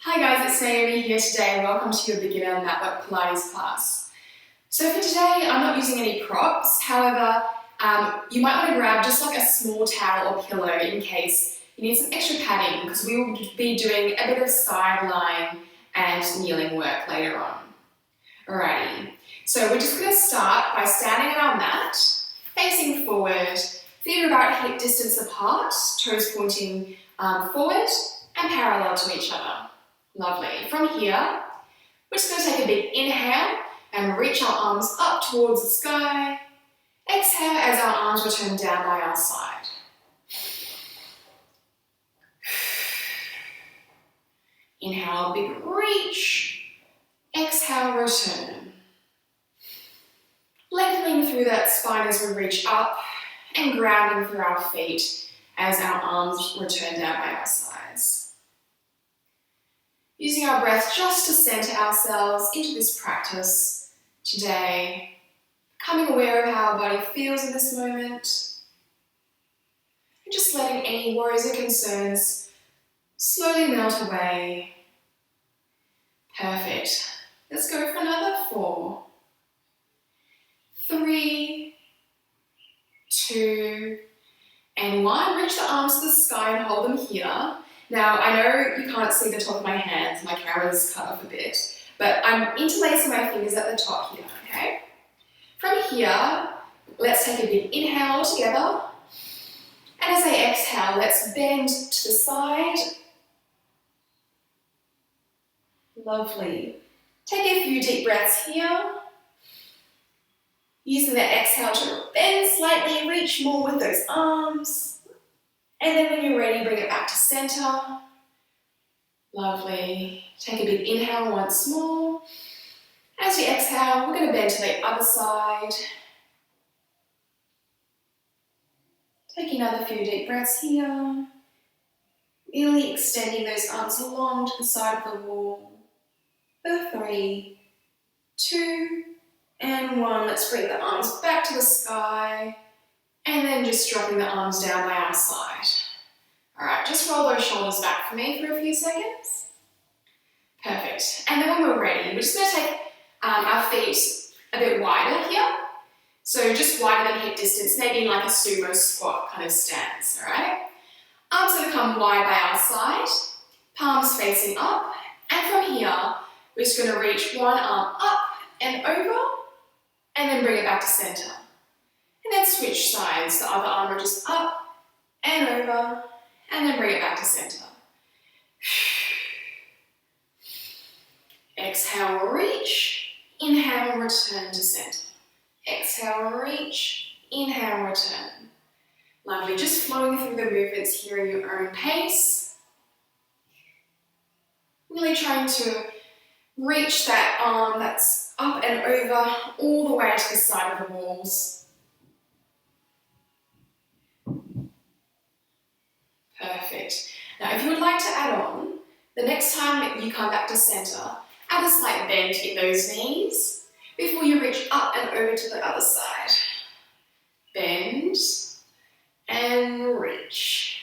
Hi guys, it's Naomi here today and welcome to your beginner Matwork Pilates class. So for today, I'm not using any props. However, you might want to grab just like a small towel or pillow in case you need some extra padding because we will be doing a bit of sideline and kneeling work later on. Alrighty, so we're just going to start by standing on our mat, facing forward, feet are about hip distance apart, toes pointing forward and parallel to each other. Lovely. From here, we're just going to take a big inhale and reach our arms up towards the sky. Exhale as our arms return down by our side. Inhale, big reach. Exhale, return. Lengthening through that spine as we reach up and grounding through our feet as our arms return down by our sides. Using our breath just to center ourselves into this practice today, becoming aware of how our body feels in this moment, and just letting any worries or concerns slowly melt away. Perfect. Let's go for another 4, 3, 2, and 1. Reach the arms to the sky and hold them here. Now, I know you can't see the top of my hands, my camera's cut off a bit, but I'm interlacing my fingers at the top here, okay? From here, let's take a big inhale together, and as I exhale, let's bend to the side. Lovely. Take a few deep breaths here. Using the exhale to bend slightly, reach more with those arms. And then when you're ready, bring it back to center. Lovely. Take a big inhale once more. As we exhale, we're going to bend to the other side. Take another few deep breaths here. Really extending those arms along to the side of the wall. For 3, 2, and 1. Let's bring the arms back to the sky. And then just dropping the arms down by our side. Alright, just roll those shoulders back for me for a few seconds. Perfect. And then when we're ready, we're just going to take our feet a bit wider here. So just wider than hip distance, maybe in like a sumo squat kind of stance, alright? Arms going to come wide by our side, palms facing up. And from here, we're just going to reach one arm up and over, and then bring it back to center. And then switch sides, the other arm reaches up and over, and then bring it back to center. Exhale, reach, inhale, return to center. Exhale, reach, inhale, return. Lovely, just flowing through the movements here at your own pace. Really trying to reach that arm that's up and over, all the way to the side of the walls. Perfect. Now, if you would like to add on, the next time you come back to center, add a slight bend in those knees before you reach up and over to the other side. Bend and reach.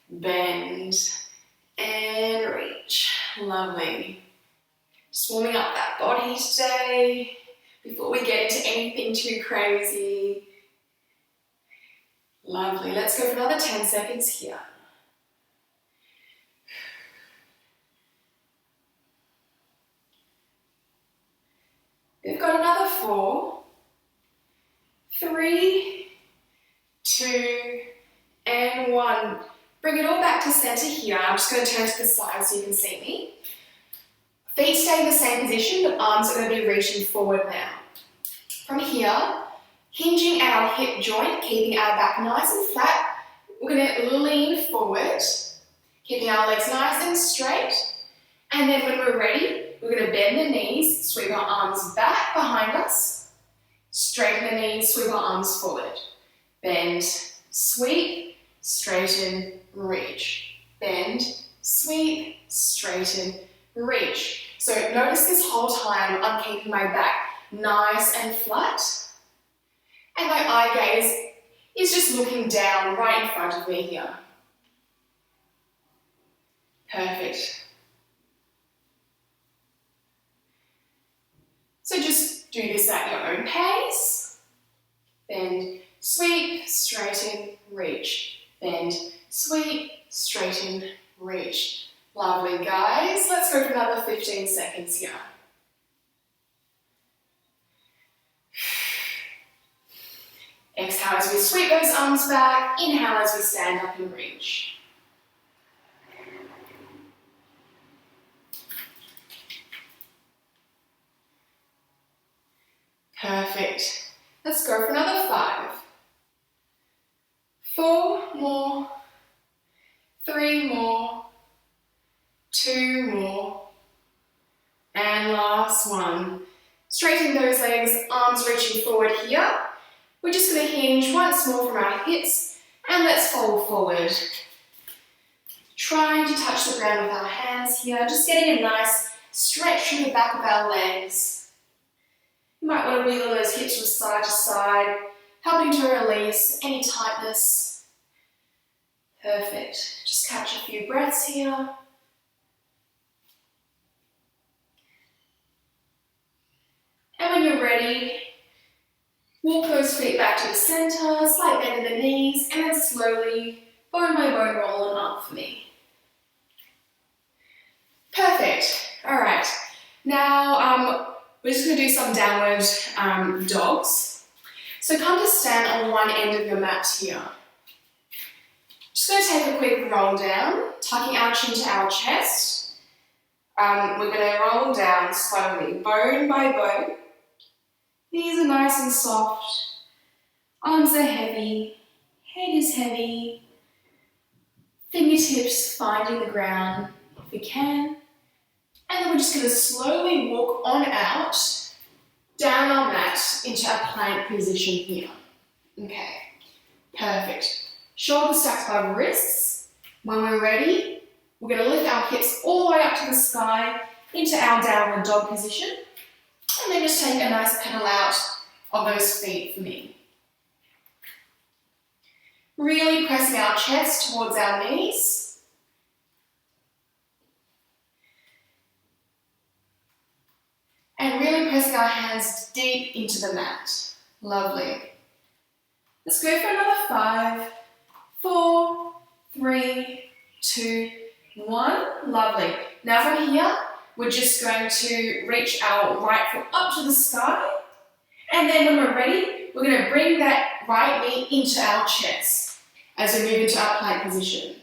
Bend and reach. Lovely. Just warming up that body today before we get into anything too crazy. Lovely. Let's go for another 10 seconds here. We've got another 4, 3, 2, and 1. Bring it all back to center here. I'm just going to turn to the side so you can see me. Feet stay in the same position, but arms are going to be reaching forward now. From here, hinging at our hip joint, keeping our back nice and flat, we're going to lean forward, keeping our legs nice and straight. And then when we're ready, we're going to bend the knees, sweep our arms back behind us, straighten the knees, sweep our arms forward. Bend, sweep, straighten, reach. Bend, sweep, straighten, reach. So notice this whole time I'm keeping my back nice and flat. And my eye gaze is just looking down right in front of me here. Perfect. So just do this at your own pace. Bend, sweep, straighten, reach. Bend, sweep, straighten, reach. Lovely, guys. Let's go for another 15 seconds here. Exhale as we sweep those arms back. Inhale as we stand up and reach. Perfect. Let's go for another 5. 4 more. 3 more. 2 more. And last one. Straighten those legs, arms reaching forward here. We're just going to hinge once more from our hips and let's fold forward. Trying to touch the ground with our hands here, just getting a nice stretch through the back of our legs. You might want to wiggle those hips from side to side, helping to release any tightness. Perfect. Just catch a few breaths here. And when you're ready, walk those feet back to the center, slight bend in the knees, and then slowly, bone by bone, roll them up for me. Perfect. All right. Now, we're just going to do some downward dogs. So come to stand on one end of your mat here. Just going to take a quick roll down, tucking our chin to our chest. We're going to roll down slowly, bone by bone. Knees are nice and soft, arms are heavy, head is heavy, fingertips finding the ground if we can. And then we're just going to slowly walk on out, down our mat into our plank position here. Okay, perfect. Shoulders stacked above wrists. When we're ready, we're going to lift our hips all the way up to the sky into our downward dog position. And then just take a nice pedal out of those feet for me. Really pressing our chest towards our knees. And really pressing our hands deep into the mat. Lovely. Let's go for another 5, 4, 3, 2, 1. Lovely. Now from here, we're just going to reach our right foot up to the sky. And then when we're ready, we're going to bring that right knee into our chest as we move into our plank position.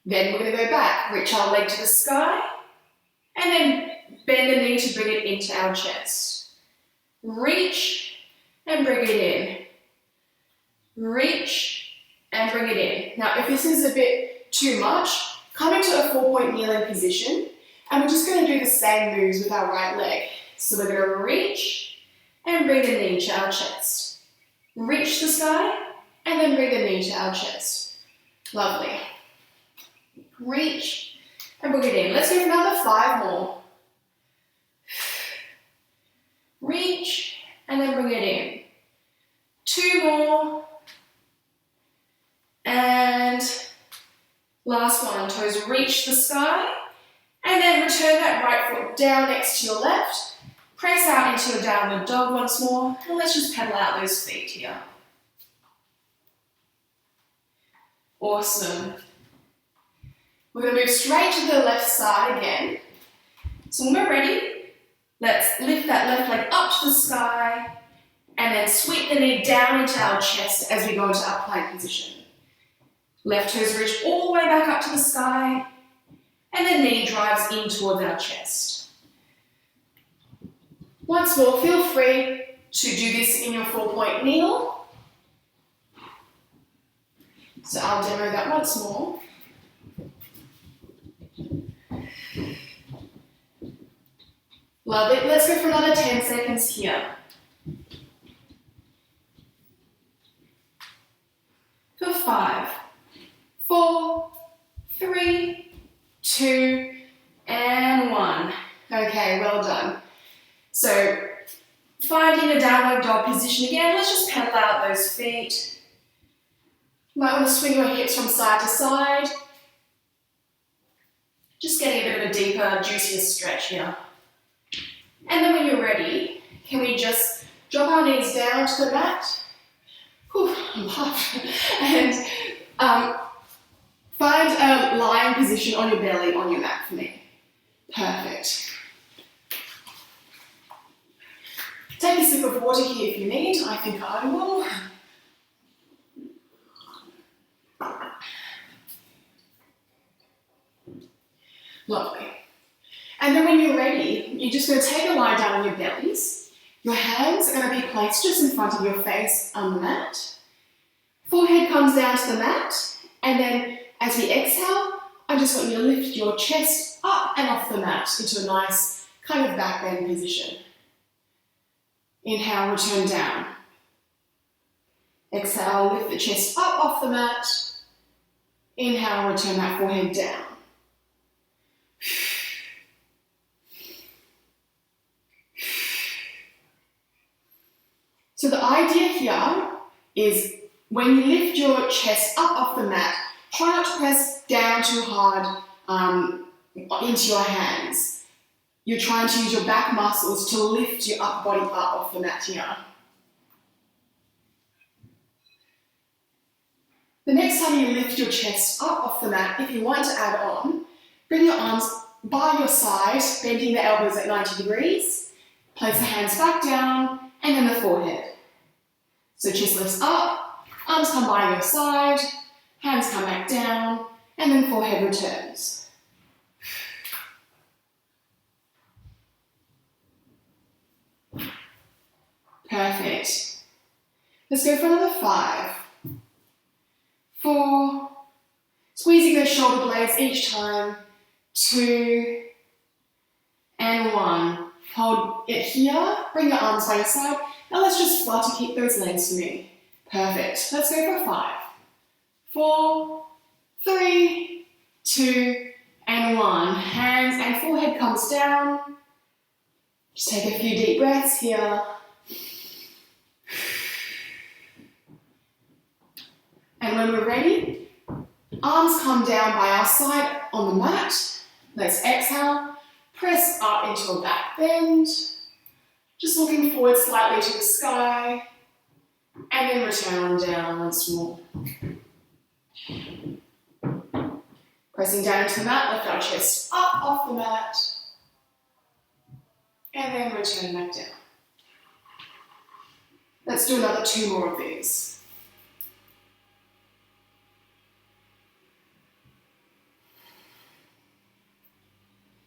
Then we're going to go back, reach our leg to the sky, and then bend the knee to bring it into our chest. Reach and bring it in. Reach and bring it in. Now, if this is a bit too much, come into a 4-point kneeling position. And we're just going to do the same moves with our right leg. So we're going to reach and bring the knee to our chest. Reach the sky and then bring the knee to our chest. Lovely. Reach and bring it in. Let's do another 5 more. Reach and then bring it in. 2 more. And last one. Toes reach the sky. And then return that right foot down next to your left. Press out into your downward dog once more. And let's just pedal out those feet here. Awesome. We're going to move straight to the left side again. So when we're ready, let's lift that left leg up to the sky. And then sweep the knee down into our chest as we go into our plank position. Left toes reach all the way back up to the sky. And the knee drives in towards our chest. Once more, feel free to do this in your 4-point kneel. So I'll demo that once more. Love it. Let's go for another 10 seconds here. For 5, 4, 3, 2, and 1. Okay, well done. So, finding a downward dog position again, let's just pedal out those feet. You might want to swing your hips from side to side. Just getting a bit of a deeper, juicier stretch here. And then when you're ready, Can we just drop our knees down to the mat? Whew, I'm puffed. And find a lying position on your belly on your mat for me. Perfect. Take a sip of water here if you need. I think I will. Lovely. And then when you're ready, you're just going to take a lie down on your bellies. Your hands are going to be placed just in front of your face on the mat. Forehead comes down to the mat. And then as we exhale, I just want you to lift your chest up and off the mat into a nice kind of back bend position. Inhale, return down. Exhale, lift the chest up off the mat. Inhale, return that forehead down. So the idea here is when you lift your chest up off the mat, try not to press down too hard into your hands. You're trying to use your back muscles to lift your upper body up off the mat here. The next time you lift your chest up off the mat, if you want to add on, bring your arms by your side, bending the elbows at 90 degrees. Place the hands back down, and then the forehead. So chest lifts up, arms come by your side, hands come back down, and then forehead returns. Perfect. Let's go for another 5, 4, squeezing those shoulder blades each time, 2, and 1. Hold it here, bring your arms by your side. Now let's just flutter kick those legs for me. Perfect. Let's go for 5, 4, 3, 2, and 1. Hands and forehead comes down. Just take a few deep breaths here. And when we're ready, arms come down by our side on the mat. Let's exhale, press up into a back bend. Just looking forward slightly to the sky. And then return on down once more. Pressing down into the mat, lift our chest up off the mat. And then return back down. Let's do another 2 more of these.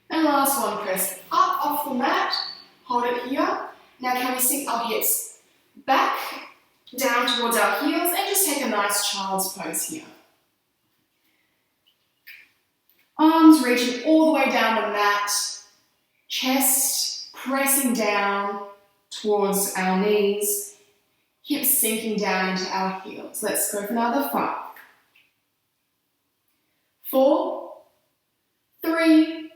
And last one, press up off the mat, hold it here. Now can we sink our hips back, down towards our heels, and just take a nice child's pose here. Arms reaching all the way down the mat, chest pressing down towards our knees, hips sinking down into our heels. Let's go for another 5, 4, 3,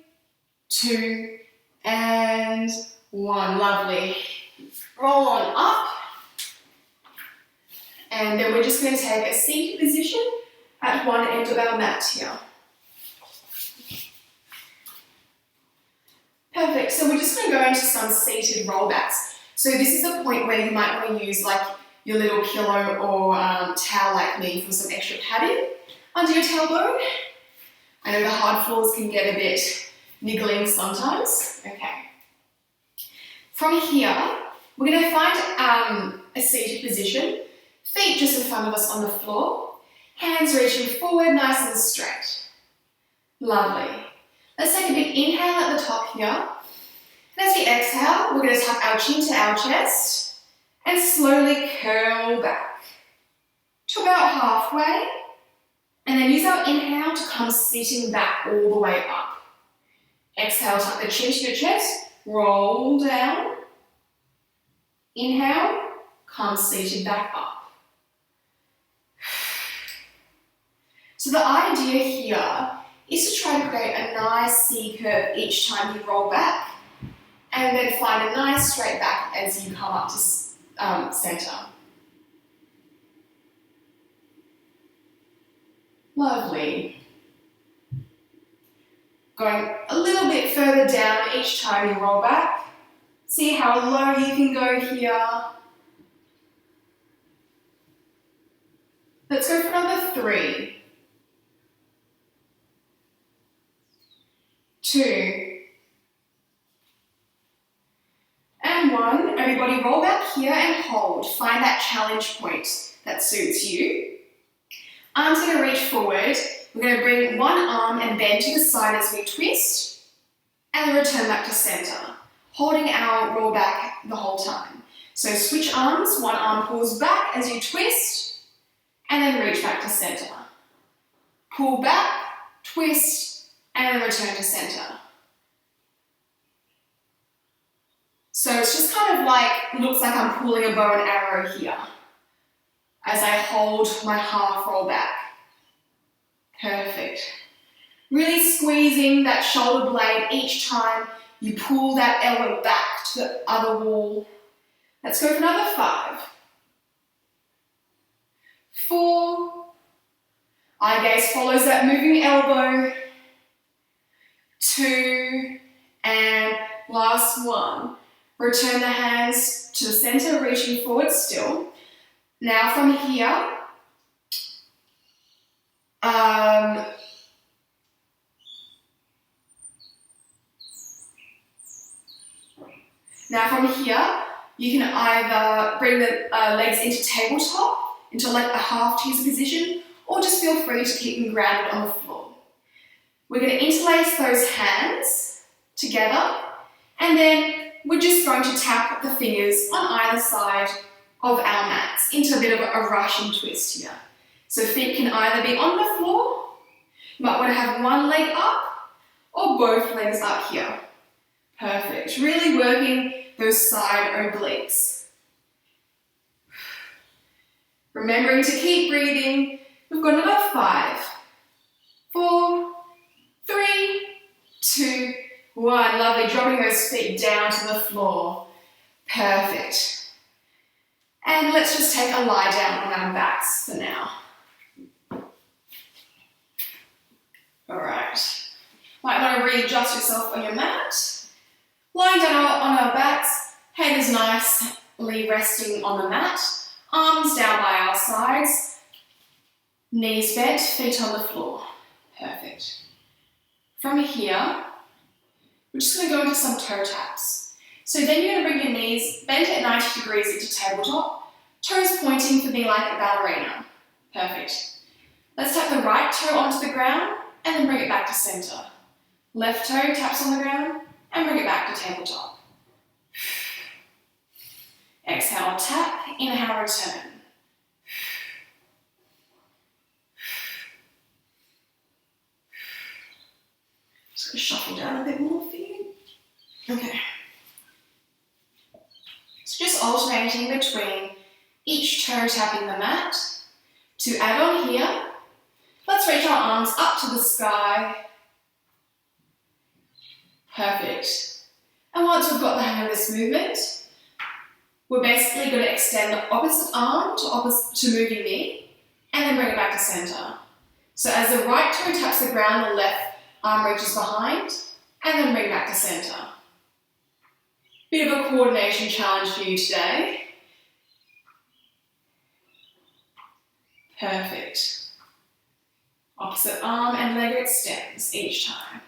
2, and 1. Lovely. Roll on up. And then we're just going to take a seated position at one end of our mat here. Perfect. So we're just going to go into some seated rollbacks. So this is a point where you might want to use like your little pillow or towel like me for some extra padding under your tailbone. I know the hard floors can get a bit niggling sometimes. Okay. From here, we're going to find a seated position. Feet just in front of us on the floor. Hands reaching forward, nice and straight. Lovely. Let's take a big inhale at the top here. And as we exhale, we're going to tap our chin to our chest and slowly curl back to about halfway. And then use our inhale to come sitting back all the way up. Exhale, tuck the chin to your chest, roll down. Inhale, come seated back up. So the idea here is to try to create a nice C curve each time you roll back, and then find a nice straight back as you come up to center. Lovely. Going a little bit further down each time you roll back. See how low you can go here. Let's go for another 3, 2, and 1. Everybody roll back here and hold. Find that challenge point that suits you. Arms are going to reach forward. We're going to bring one arm and bend to the side as we twist, and then return back to center, holding our roll back the whole time. So switch arms, one arm pulls back as you twist, and then reach back to center. Pull back, twist, and then return to center. So it's just kind of like, looks like I'm pulling a bow and arrow here as I hold my half roll back. Perfect. Really squeezing that shoulder blade each time you pull that elbow back to the other wall. Let's go for another 5, 4, eye gaze follows that moving elbow, 2, and last 1. Return the hands to the center, reaching forward still. Now from here, you can either bring the legs into tabletop, into like a half teaser position, or just feel free to keep them grounded on the floor. We're going to interlace those hands together, and then we're just going to tap the fingers on either side of our mats into a bit of a Russian twist here. So feet can either be on the floor, you might want to have one leg up, or both legs up here. Perfect. Really working those side obliques. Remembering to keep breathing. We've got another 5, 4, 3, 2, 1. Lovely. Dropping those feet down to the floor. Perfect. And let's just take a lie down on our backs for now. Alright. Might want to readjust yourself on your mat. Lying down on our backs, head is nicely resting on the mat, arms down by our sides, knees bent, feet on the floor. Perfect. From here, we're just going to go into some toe taps. So then you're going to bring your knees bent at 90 degrees into tabletop, toes pointing for being like a ballerina. Perfect. Let's tap the right toe onto the ground and then bring it back to center. Left toe taps on the ground and bring it back to tabletop. Exhale, tap, inhale, return. Just going to shuffle down a bit more for you. Okay. So just alternating between each toe tapping the mat. To add on here, let's reach our arms up to the sky. Perfect. And once we've got the hang of this movement, we're basically going to extend the opposite arm to moving knee and then bring it back to center. So as the right toe taps the ground, the left arm reaches behind and then bring it back to center. Bit of a coordination challenge for you today. Perfect. Opposite arm and leg extends each time.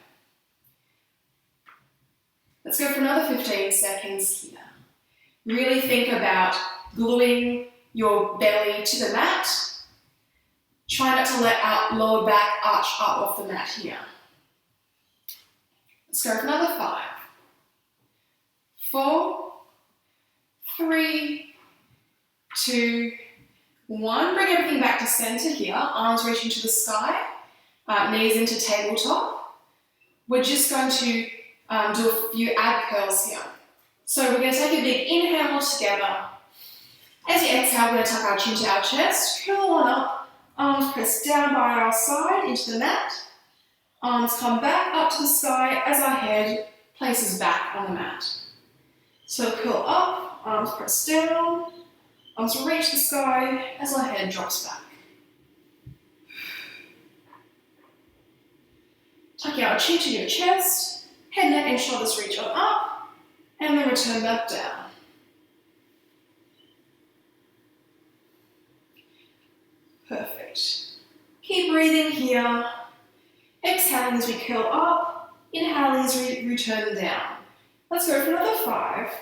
Let's go for another 15 seconds here. Really think about gluing your belly to the mat. Try not to let our lower back arch up off the mat here. Let's go for another 5, 4, 3, 2, 1. Bring everything back to center here. Arms reaching to the sky, knees into tabletop. We're just going to do a few ab curls here. So we're going to take a big inhale together. As you exhale, we're going to tuck our chin to our chest, curl on up, arms press down by our side into the mat. Arms come back up to the sky as our head places back on the mat. So curl up, arms press down, arms reach the sky as our head drops back. Tuck our chin to your chest, head, neck and shoulders reach on up, And then return back down. Perfect. Keep breathing here. Exhaling as we curl up. Inhaling as we return down. Let's go for another 5,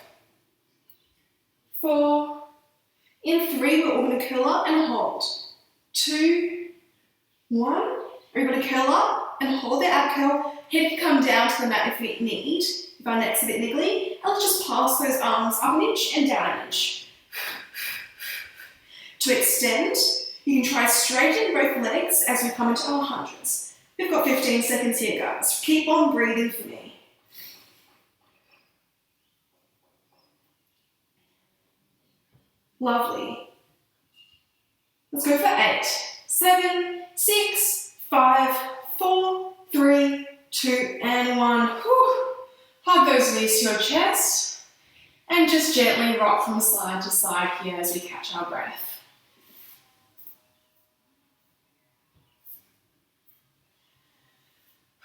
4. In 3, we're all going to curl up and hold. 2, 1. Everybody curl up and hold the ab curl. Head can come down to the mat if we need, if our neck's a bit niggly. And let's just pass those arms up an inch and down an inch. To extend, you can try straighten both legs as we come into our hundreds. We've got 15 seconds here, guys. Keep on breathing for me. Lovely. Let's go for 8, 7, 6, 5, 4, 3, 2, and 1. Whew. Hug those knees to your chest and just gently rock from side to side here as we catch our breath.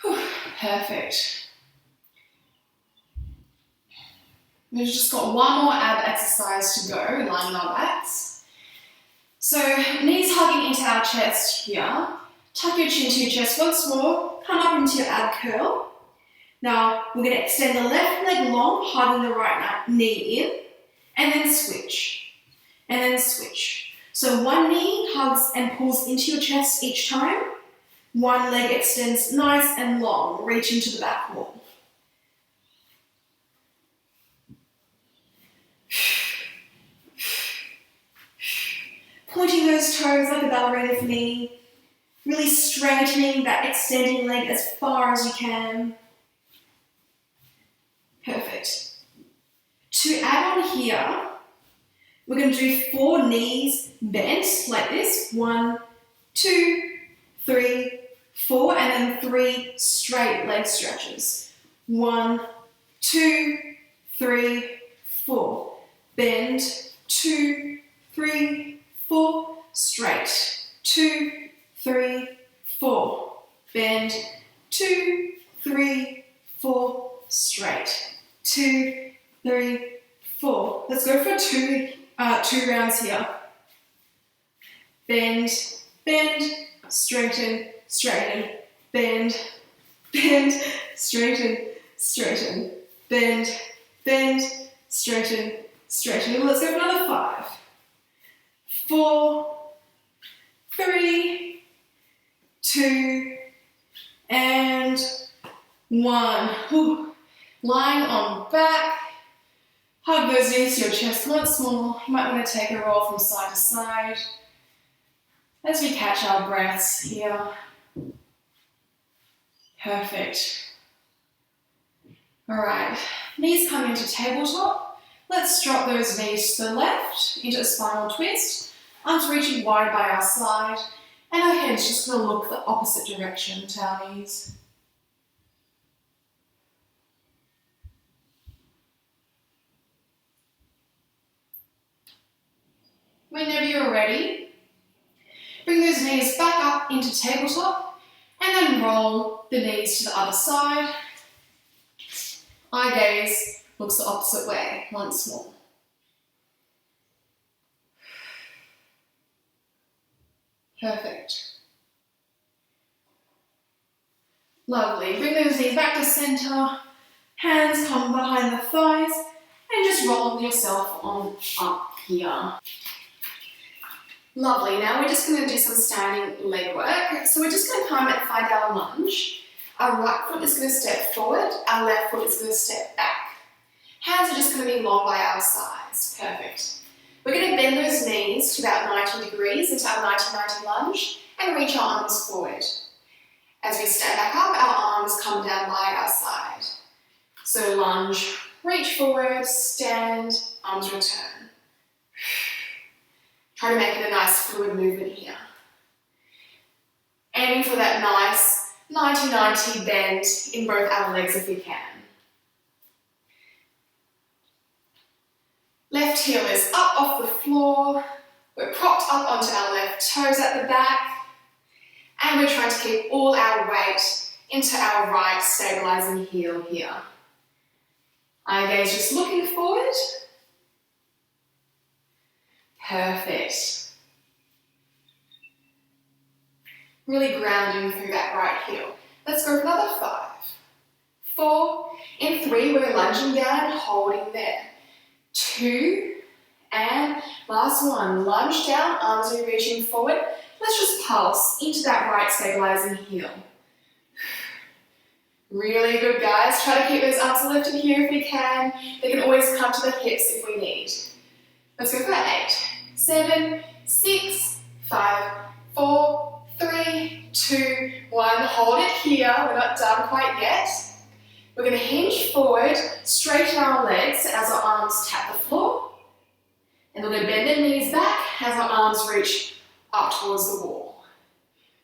Whew. Perfect. We've just got one more ab exercise to go, lying on our backs. So knees hugging into our chest here. Tuck your chin to your chest once more. Come up into your ab curl. Now we're going to extend the left leg long, hugging the right knee in, and then switch. And then switch. So one knee hugs and pulls into your chest each time. One leg extends nice and long, reaching to the back wall. Pointing those toes like a ballerina for me. Really straightening that extending leg as far as you can. Perfect. To add on here, we're going to do 4 knees bent like this. 1, 2, 3, 4, and then 3 straight leg stretches. 1, 2, 3, 4. Bend, 2, 3, 4. Straight. 2, 3, 4. Bend, 2, 3, 4. Straight. 2, 3, 4. Let's go for two rounds here. Bend, bend, straighten, straighten, bend, bend, straighten, straighten, bend, bend, straighten, straighten. Let's go for another 5, 4, 3, 2, and 1. Whew. Lying on back. Hug those knees to your chest once more. You might want to take a roll from side to side as we catch our breaths here. Perfect. All right, knees come into tabletop. Let's drop those knees to the left into a spinal twist. Arms reaching wide by our side, and our head's just going to look the opposite direction to our knees. Whenever you're ready, bring those knees back up into tabletop and then roll the knees to the other side. Eye gaze looks the opposite way once more. Perfect. Lovely. Bring those knees back to center. Hands come behind the thighs and just roll yourself on up here. Lovely. Now we're just going to do some standing leg work. So we're just going to come and find our lunge. Our right foot is going to step forward. Our left foot is going to step back. Hands are just going to be long by our sides. Perfect. We're going to bend those knees to about 90 degrees into our 90-90 lunge and reach our arms forward. As we stand back up, our arms come down by our side. So lunge, reach forward, stand, arms return. Try to make it a nice fluid movement here. Aiming for that nice 90-90 bend in both our legs if we can. Left heel is up off the floor. We're propped up onto our left toes at the back. And we're trying to keep all our weight into our right stabilizing heel here. Eye gaze just looking forward. Perfect. Really grounding through that right heel. Let's go for another 5, 4, in 3, we're lunging down and holding there. 2, and last 1, lunge down, arms are reaching forward. Let's just pulse into that right stabilizing heel. Really good, guys. Try to keep those arms lifted here if we can. They can always come to the hips if we need. Let's go for 8, 7, 6, 5, 4, 3, 2, 1. Hold it here. We're not done quite yet. We're going to hinge forward, straighten our legs as our arms tap the floor. And we're going to bend the knees back as our arms reach up towards the wall.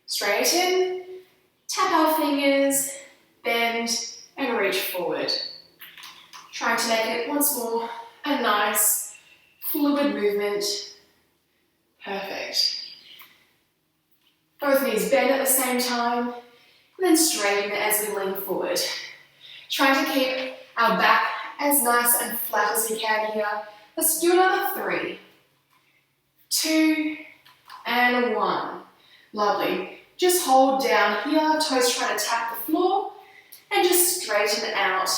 Straighten, tap our fingers, bend, and reach forward. Trying to make it once more a nice, fluid movement. Perfect. Both knees bend at the same time, and then straighten as we lean forward. Trying to keep our back as nice and flat as we can here. Let's do another 3, 2, and 1. Lovely. Just hold down here, toes trying to tap the floor, and just straighten out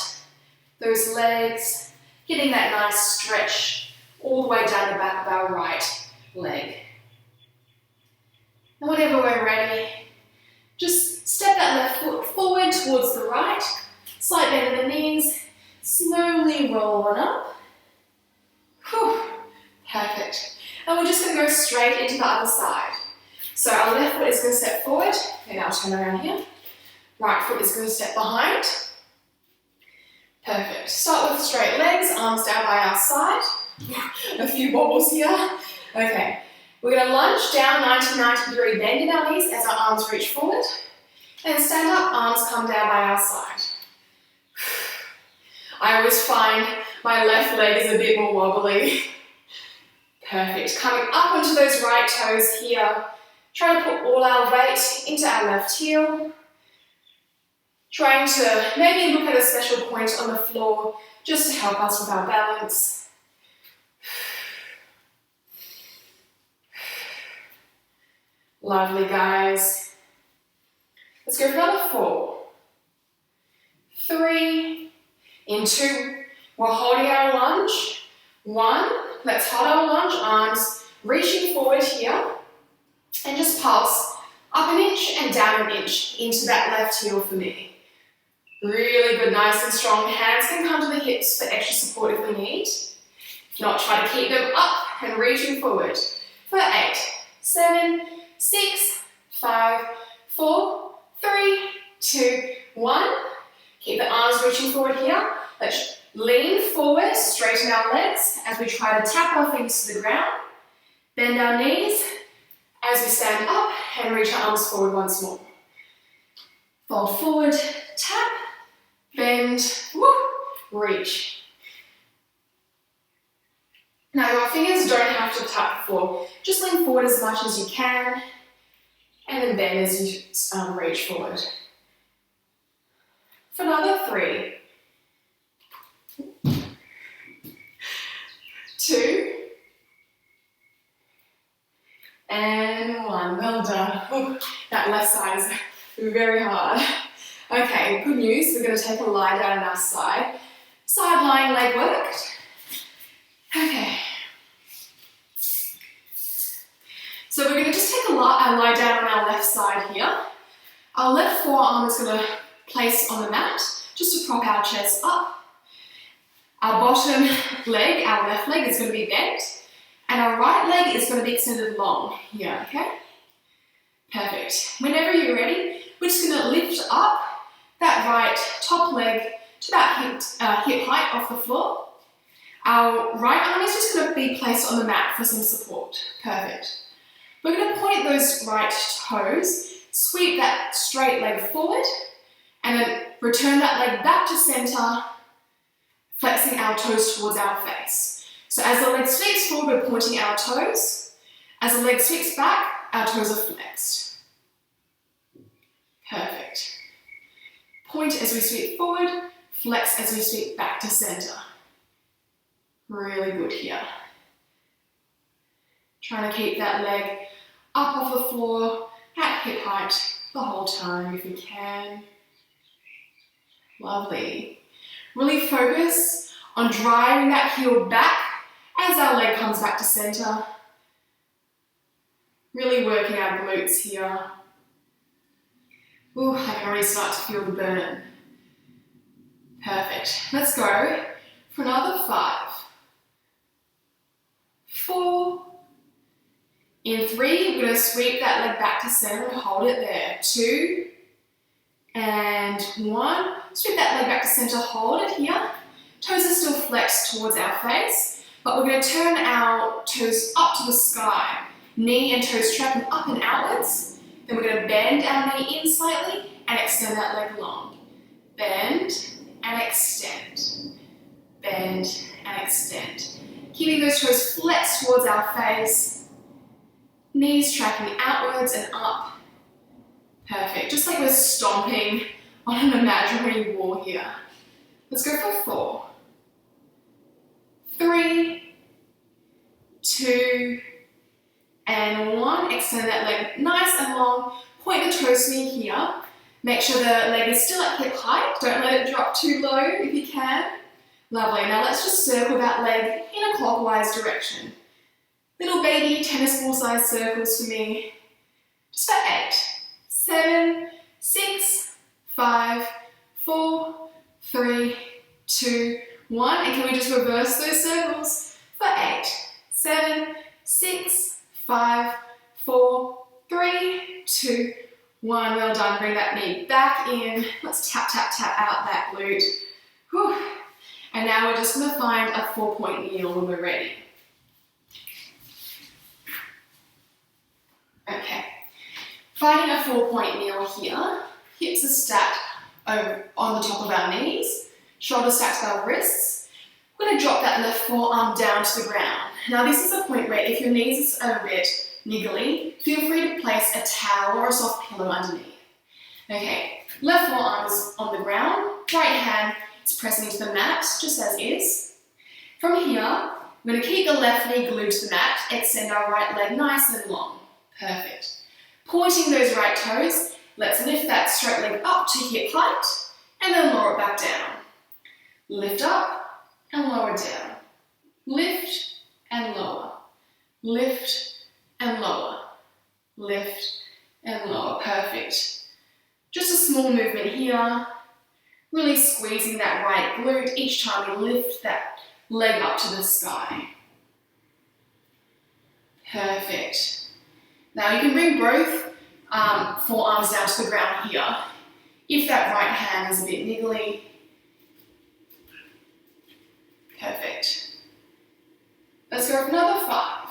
those legs, getting that nice stretch all the way down the back of our right leg. And whenever we're ready, just step that left foot forward towards the right, slight bend in the knees, slowly roll on up. Whew. Perfect. And we're just going to go straight into the other side. So our left foot is going to step forward, and I'll turn around here. Right foot is going to step behind. Perfect. Start with straight legs, arms down by our side. A few wobbles here. Okay. We're going to lunge down 90-degree bend in our knees as our arms reach forward. And stand up, arms come down by our side. I always find my left leg is a bit more wobbly. Perfect. Coming up onto those right toes here. Try to put all our weight into our left heel. Trying to maybe look at a special point on the floor just to help us with our balance. Lovely, guys. Let's go for another 4, 3, in 2, we're holding our lunge. 1, let's hold our lunge, arms reaching forward here, and just pulse up an inch and down an inch into that left heel for me. Really good, nice and strong. Hands can come to the hips for extra support if we need. If not, try to keep them up and reaching forward. For 8, 7, 6, 5, 4, 3, 2, 1. Keep the arms reaching forward here. Let's lean forward, straighten our legs as we try to tap our fingers to the ground. Bend our knees as we stand up and reach our arms forward once more. Fold forward, tap, bend, reach. Now your fingers don't have to tap the floor. Just lean forward as much as you can and then bend as you reach forward. For another 3, 2, and 1. Well done. Ooh, that left side is very hard. Okay, good news. We're going to take a lie down on our side. Side lying leg worked. Okay. So we're going to just take a lie down on our left side here. Our left forearm is going to place on the mat just to prop our chest up. Our bottom leg, our left leg, is going to be bent, and our right leg is going to be extended long here, okay? Perfect. Whenever you're ready, we're just going to lift up that right top leg to about hip height off the floor. Our right arm is just going to be placed on the mat for some support. Perfect. We're going to point those right toes, sweep that straight leg forward, and then return that leg back to center, flexing our toes towards our face. So as the leg sweeps forward, we're pointing our toes. As the leg sweeps back, our toes are flexed. Perfect. Point as we sweep forward, Flex as we sweep back to center. Really good here. Trying to keep that leg up off the floor at hip height the whole time if you can. Lovely. Really focus on driving that heel back as our leg comes back to center. Really working our glutes here. Ooh, I can already start to feel the burn. Perfect. Let's go for another 5, 4. In 3, we're going to sweep that leg back to center and hold it there. 2 and 1. Sweep that leg back to center, hold it here. Toes are still flexed towards our face, but we're going to turn our toes up to the sky. Knee and toes tracking up and outwards. Then we're going to bend our knee in slightly and extend that leg long. Bend and extend. Bend and extend. Keeping those toes flexed towards our face. Knees tracking outwards and up. Perfect. Just like we're stomping on an imaginary wall here. Let's go for 4, 3, 2, and 1. Extend that leg nice and long. Point the toes to me here. Make sure the leg is still at hip height. Don't let it drop too low if you can. Lovely. Now let's just circle that leg in a clockwise direction. Little baby tennis ball size circles for me. Just for 8, 7, 6, 5, 4, 3, 2, 1. And can we just reverse those circles for 8, 7, 6, 5, 4, 3, 2, 1. Well done. Bring that knee back in. Let's tap, tap, tap out that glute. Whew. And now we're just going to find a 4-point kneel when we're ready. Okay. Finding a 4-point kneel here. Hips are stacked over on the top of our knees. Shoulders stacked to our wrists. We're going to drop that left forearm down to the ground. Now this is a point where if your knees are a bit niggly, feel free to place a towel or a soft pillow underneath. Okay, left forearm is on the ground, right hand is pressing into the mat, just as is. From here, we're going to keep the left knee glued to the mat, extend our right leg nice and long. Perfect. Pointing those right toes, let's lift that straight leg up to hip height, and then lower it back down. Lift up and lower down. Lift and lower. Lift and lower. Lift and lower. Perfect. Just a small movement here. Really squeezing that right glute each time we lift that leg up to the sky. Perfect. Now you can bring both forearms down to the ground here. If that right hand is a bit niggly. Perfect. Let's go for another 5,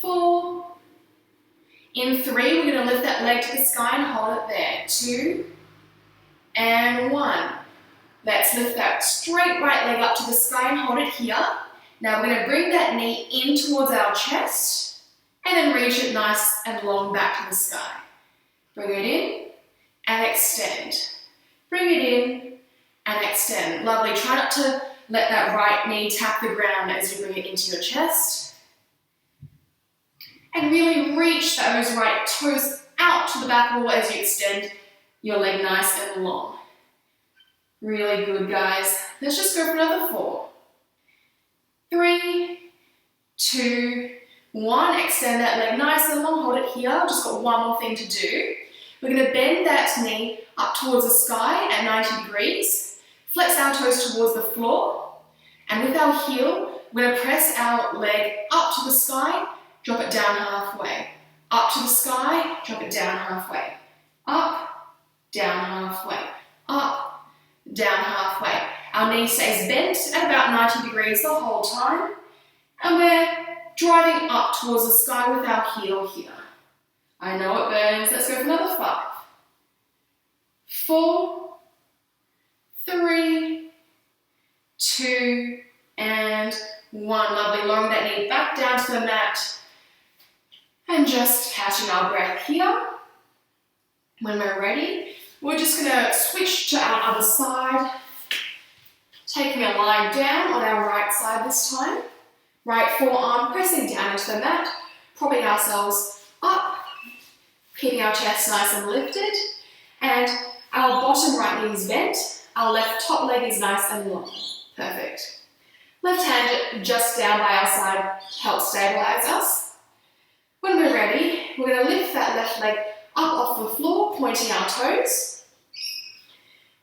4. In 3, we're going to lift that leg to the sky and hold it there. 2 and 1. Let's lift that straight right leg up to the sky and hold it here. Now we're going to bring that knee in towards our chest and then reach it nice and long back to the sky. Bring it in and extend. Bring it in and extend. Lovely. Try not to let that right knee tap the ground as you bring it into your chest. And really reach those right toes out to the back wall as you extend your leg nice and long. Really good, guys. Let's just go for another 4, 3, 2, 1. Extend that leg nice and long. Hold it here. I've just got one more thing to do. We're going to bend that knee up towards the sky at 90 degrees. Flex our toes towards the floor. And with our heel, we're going to press our leg up to the sky, drop it down halfway. Up to the sky, drop it down halfway. Up, down halfway. Up, down halfway. Our knee stays bent at about 90 degrees the whole time. And we're driving up towards the sky with our heel here. I know it burns. Let's go for another 5, 4, 3, 2, and 1. Lovely. Lowering that knee back down to the mat. And just catching our breath here. When we're ready, We're just going to switch to our other side, taking a line down on our right side this time. Right forearm pressing down into the mat, propping ourselves up, keeping our chest nice and lifted, and our bottom right knee is bent, our left top leg is nice and long. Perfect. Left hand just down by our side helps stabilize us. When we're ready, we're going to lift that left leg up off the floor, pointing our toes.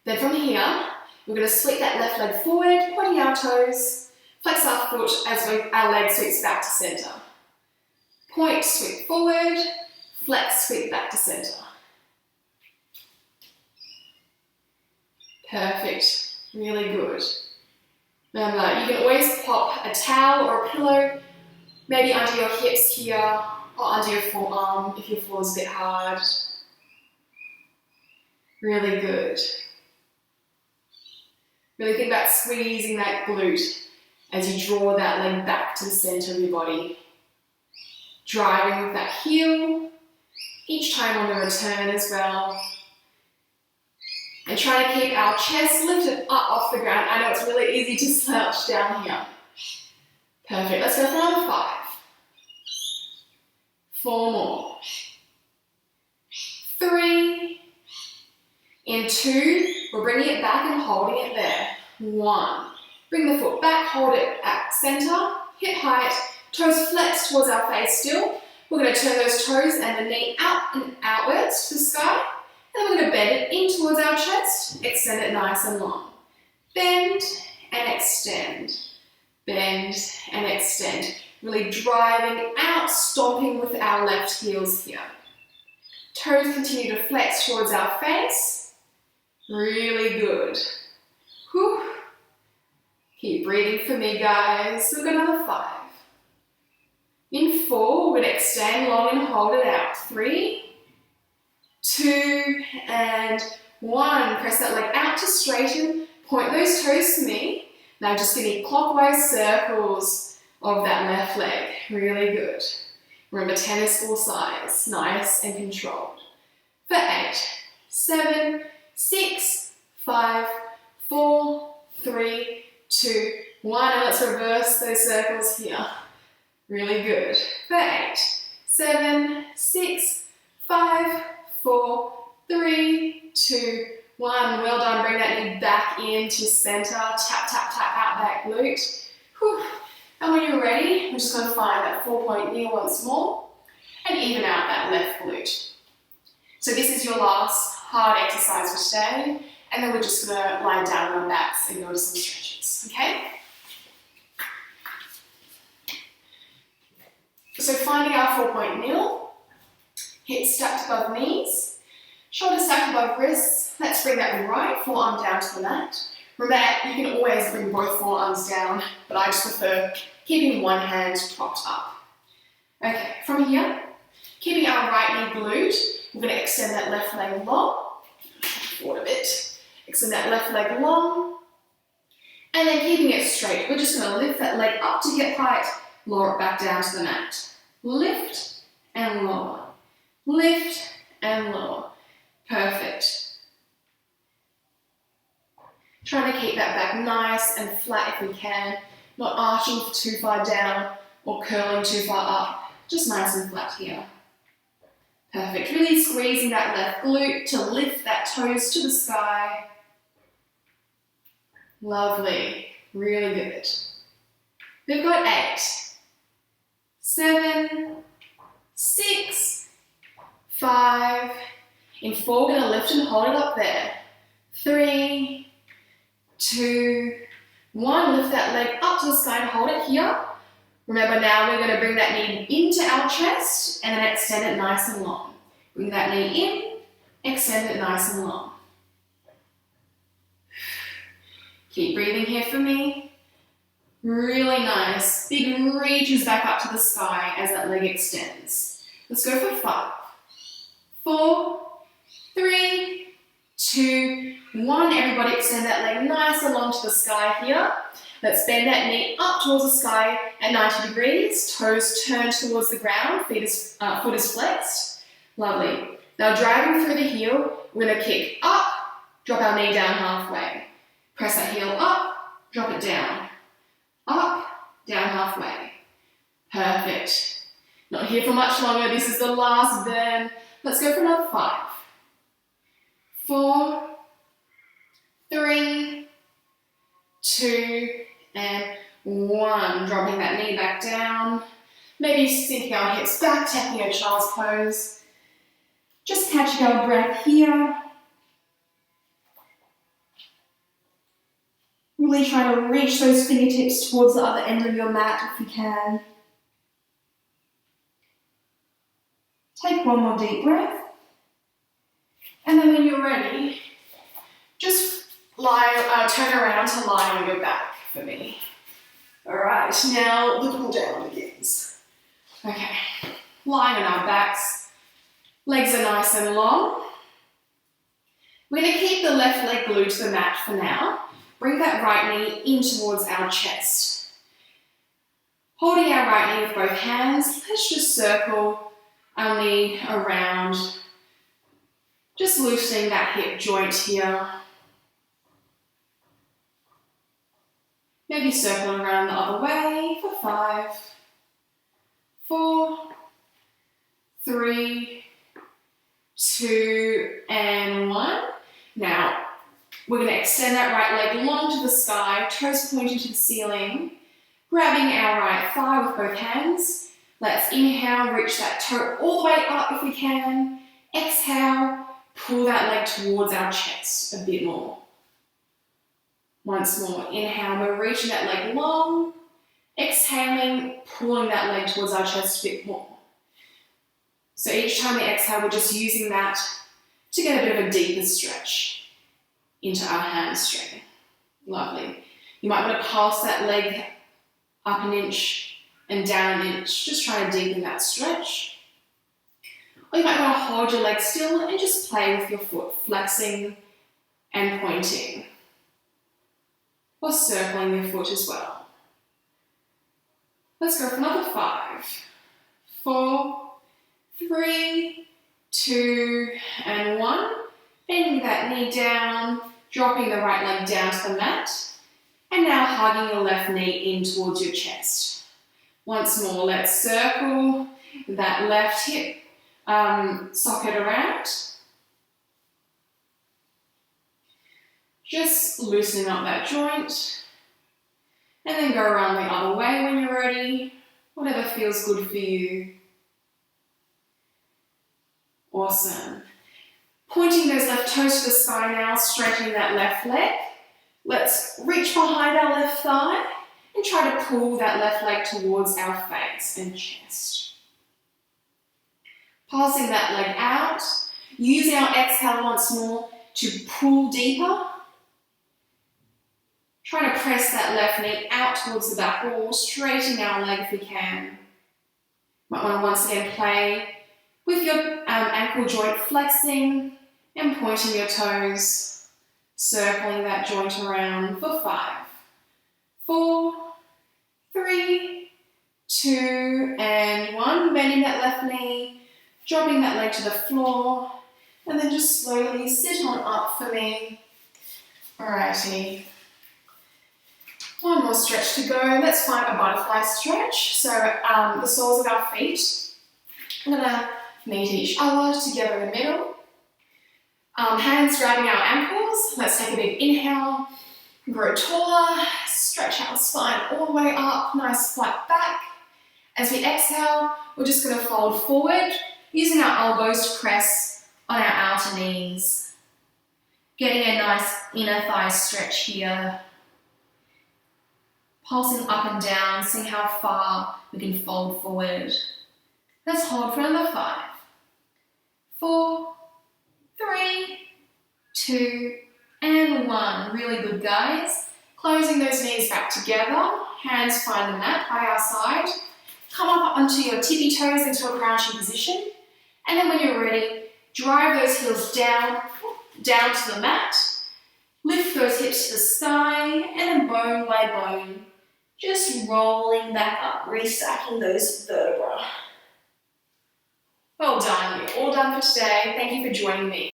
Then from here, we're going to sweep that left leg forward, pointing our toes, flex our foot as our leg sweeps back to center. Point, sweep forward, flex, sweep back to center. Perfect, really good. Remember, you can always pop a towel or a pillow, maybe under your hips here, or under your forearm if your floor is a bit hard. Really good. Really think about squeezing that glute as you draw that leg back to the center of your body. Driving with that heel, each time on the return as well. And try to keep our chest lifted up off the ground. I know it's really easy to slouch down here. Perfect, let's go for another 5. 4 more. 3. In 2, we're bringing it back and holding it there. 1. Bring the foot back, hold it at center, hip height, toes flexed towards our face still. We're going to turn those toes and the knee out and outwards to the sky. And then we're going to bend it in towards our chest, extend it nice and long. Bend and extend. Bend and extend. Really driving out, stomping with our left heels here. Toes continue to flex towards our face. Really good. Whew. Keep breathing for me, guys. We've got another 5. In 4, we're going to extend long and hold it out. 3, 2, and 1. Press that leg out to straighten. Point those toes to me. Now just give me clockwise circles of that left leg. Really good. Remember, tennis ball size. Nice and controlled. For 8, 7, 6, 5, 4, 3, 2, 1. And let's reverse those circles here. Really good. For 8, 7, 6, 5, 4, 3, 2, 1. Well done. Bring that knee back into center. Tap, tap, tap out that glute. Whew. And when you're ready, we're just going to find that 4-point knee once more and even out that left glute. So this is your last hard exercise for today, and then we're just going to lie down on our backs and go to some stretches, okay? So finding our 4-point kneel, hips stacked above knees, shoulders stacked above wrists. Let's bring that right forearm down to the mat. Remember, you can always bring both forearms down, but I just prefer keeping one hand propped up. Okay, from here, keeping our right knee glued, we're going to extend that left leg long, forward a bit, extend that left leg long, and then keeping it straight, we're just going to lift that leg up to hip height, lower it back down to the mat. Lift and lower, lift and lower. Perfect. Trying to keep that back nice and flat if we can, not arching too far down or curling too far up, just nice and flat here. Perfect, really squeezing that left glute to lift that toes to the sky. Lovely, really good. We've got 8, 7, 6, 5, in 4, we're going to lift and hold it up there. 3, 2, 1, lift that leg up to the sky and hold it here. Remember, now we're going to bring that knee into our chest and then extend it nice and long. Bring that knee in, extend it nice and long. Keep breathing here for me. Really nice. Big reaches back up to the sky as that leg extends. Let's go for 5, 4, 3, 2, 1. Everybody extend that leg nice and long to the sky here. Let's bend that knee up towards the sky at 90 degrees. Toes turned towards the ground. Foot is flexed. Lovely. Now driving through the heel, we're going to kick up, drop our knee down halfway. Press that heel up, drop it down. Up, down halfway. Perfect. Not here for much longer. This is the last burn. Let's go for another 5. 4, 3, 2, and 1. Dropping that knee back down. Maybe sinking our hips back, taking a child's pose. Just catching our breath here. Really try to reach those fingertips towards the other end of your mat if you can. Take one more deep breath. And then when you're ready, just turn around to lie on your back for me. Alright, now the cool down begins. Okay, lying on our backs, legs are nice and long. We're going to keep the left leg glued to the mat for now. Bring that right knee in towards our chest. Holding our right knee with both hands, let's just circle our knee around. Just loosening that hip joint here. Maybe circling around the other way for 5, 4, 3, 2, and 1. Now, we're going to extend that right leg long to the sky, toes pointing to the ceiling, grabbing our right thigh with both hands. Let's inhale, reach that toe all the way up if we can. Exhale, pull that leg towards our chest a bit more. Once more, inhale, we're reaching that leg long. Exhaling, pulling that leg towards our chest a bit more. So each time we exhale, we're just using that to get a bit of a deeper stretch into our hamstring. Lovely. You might want to pulse that leg up an inch and down an inch, just trying to deepen that stretch. Or you might want to hold your leg still and just play with your foot, flexing and pointing. Or circling your foot as well. Let's go for another 5, 4, 3, 2, and 1. Bending that knee down, dropping the right leg down to the mat, and now hugging your left knee in towards your chest. Once more, let's circle that left hip socket around. Just loosening up that joint, and then go around the other way when you're ready, whatever feels good for you. Awesome. Pointing those left toes to the sky now, straightening that left leg. Let's reach behind our left thigh and try to pull that left leg towards our face and chest. Passing that leg out, using our exhale once more to pull deeper. Try to press that left knee out towards the back wall, straightening our leg if we can. Might want to once again play with your ankle joint flexing and pointing your toes, circling that joint around for 5, 4, 3, 2, and 1. Bending that left knee, dropping that leg to the floor, and then just slowly sit on up for me. Alrighty. One more stretch to go. Let's find a butterfly stretch. So the soles of our feet are going to meet each other together in the middle. Hands grabbing our ankles. Let's take a big inhale. Grow taller. Stretch our spine all the way up. Nice flat back. As we exhale, we're just going to fold forward, using our elbows to press on our outer knees. Getting a nice inner thigh stretch here. Pulsing up and down, seeing how far we can fold forward. Let's hold for another 5, 4, 3, 2, and 1. Really good, guys. Closing those knees back together. Hands find the mat by our side. Come up onto your tippy toes into a crouching position. And then when you're ready, drive those heels down to the mat. Lift those hips to the sky, and then bone by bone, just rolling back up, restacking those vertebrae. Well done. You're all done for today. Thank you for joining me.